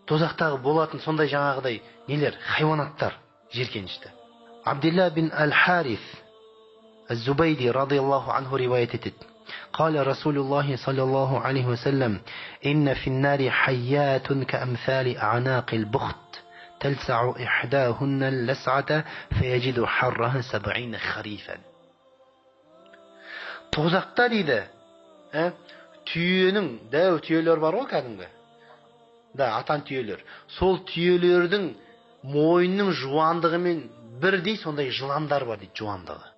тозақтағы болатын сондай жаңағыдай нелер, хайуанаттар, жеркенішті. Абдилла бин Аль-Харис Az-Zubaydi radıyallahu anhu rivayet etti. قال رسول الله صلى الله عليه وسلم إن في النار حيات كأمثال أعناق البخت تلسع إحداهن اللسعة فيجد حرها 70 خريفا. Тозақта дейді, түйенің, дәу түйелер бар ғой кәдімгі. Да, атан түйелер. Сол түйелердің мойнының жуандығымен бірдей сондай жыландар бар дейді, жуандығы.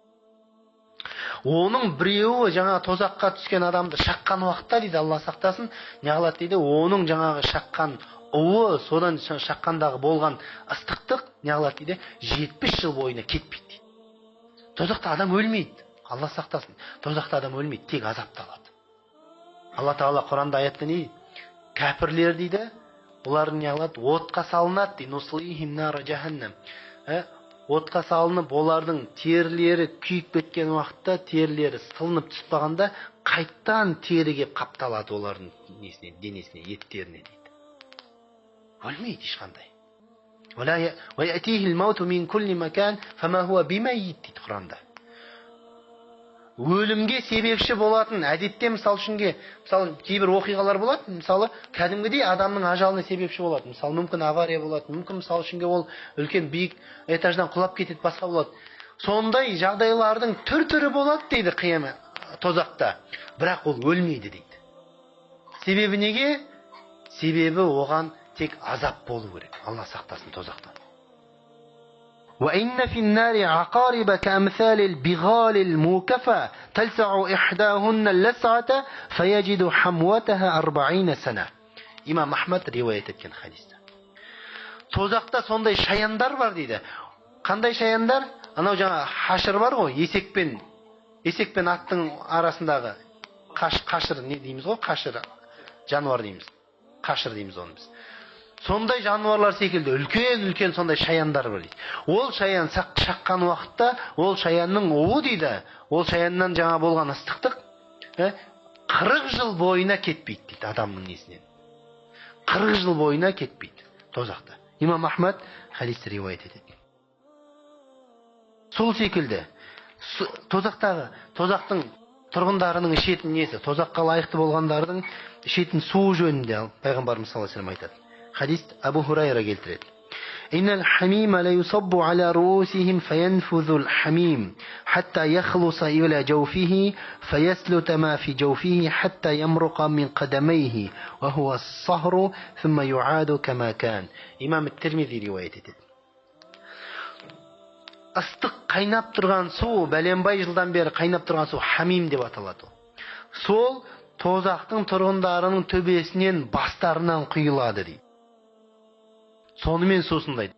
Оның біреуі жаңа тозаққа түскен адамды шаққан уақытта дейді, Алла сақтасын, не қылады дейді, оның жаңағы шаққан уы, содан шаққандағы болған ыстықтық не қылады дейді, 70 жыл бойына кетпейді дейді. Тозақта адам өлмейді, Алла сақтасын. Тозақта адам өлмейді, тек азапталады. Алла Тағала Құранда аятта не? Кәпірлер дейді, олар не қылады, отқа салынады дейді, нуслихим нара жаханнам. Отқа салынып, олардың терілері күйіп кеткен уақытта, терілері сылынып түсіп қалғанда, қайттан теріге қапталады олардың денесіне, еттеріне дейді. Өлмейді ешқандай. وَيَأْتِيهِ الْمَوْتُ مِنْ كُلِّ مَكَانٍ فَمَا هُوَ بِمَيِّتٍ дейді Құранда. Өлімге себепші болатын, әдетте мысалы кейбір оқиғалар болады, мысалы кәдімгідей адамның ажалына себепші болады. Мысалы мүмкін авария болады, мүмкін мысалы үшінге ол үлкен биік этаждан құлап кетеді, басқа болады. Сондай жағдайлардың түр-түрі болады дейді қиямет тозақта. Бірақ ол өлмейді дейді. Себебі неге? Себебі оған тек азап болу керек. Алла сақтасын тозақтан. وإن في النار عقارب كأمثال البغال الموكفة تلسع إحداهن اللسعة فيجد حموتها 40 سنة. İmam Ahmad rivayet etкен хадисте. Тозақта сондай шаяндар бар дейді. Қандай шаяндар? Анау жаңа хашыр бар ғой, есекпен аттың арасындағы қашыр не дейміз ғой, қашыр жануар дейміз. Қашыр дейміз оны біз. Сондай жануарлар секілді үлкен сондай шаяндар бар дейді. Ол шаян шаққан уақытта, ол шаянның уы дейді. Ол шаяннан жаңа болған ыстықтық 40 жыл бойына кетпейді дейді адамның несінен. 40 жыл бойына кетпейді тозақта. Имам Ахмад хадисті риуаят етеді. Сол секілді тозақтың тұрғындарының ішетін несі, тозаққа лайықты болғандардың ішетін су жөнінде пайғамбарымыз саллаллаху алейхи ва саллям айтады. Хадис Абу Хурайра келтіреді. Иннал хамима ла юсаббу аля руусихим фаянфузул хамим хатта яхлуса иля жауфихи фаяслута ма фи жауфихи хатта ямруqa мин қадамайхи ва хуа ас-сахру thumma юаду кама кан. Имам Ат-Тирмизи риуаят етеді. Ыстық қайнап тұрған су, бәленбай жылдан бері қайнап тұрған су хамим деп аталады. Сол тозақтың тұрғындарының төбесінен бастарынан құйылады дейді. Сонымен сусындайды.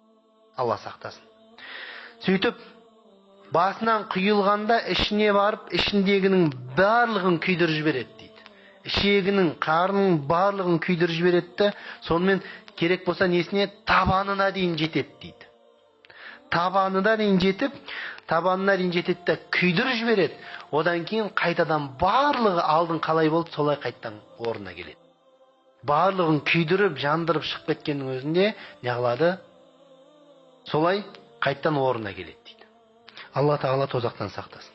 Алла сақтасын. Сөйтіп, басынан құйылғанда ішіне барып, ішіндегінің барлығын күйдіріп жібереді дейді. Ішегінің, қарның барлығын күйдіріп жібереді, сонымен керек болса несіне табанына дейін жетеді дейді. Табанына дейін жетеді, күйдіріп жібереді. Одан кейін қайтадан барлығы алдын қалай болды, солай қайттан орнына келеді. Барлығын күйдіріп, жандырып шығып кеткеннің өзінде не қылады? Солай қайттан орнына келеді дейді. Алла Тағала тозақтан сақтасын.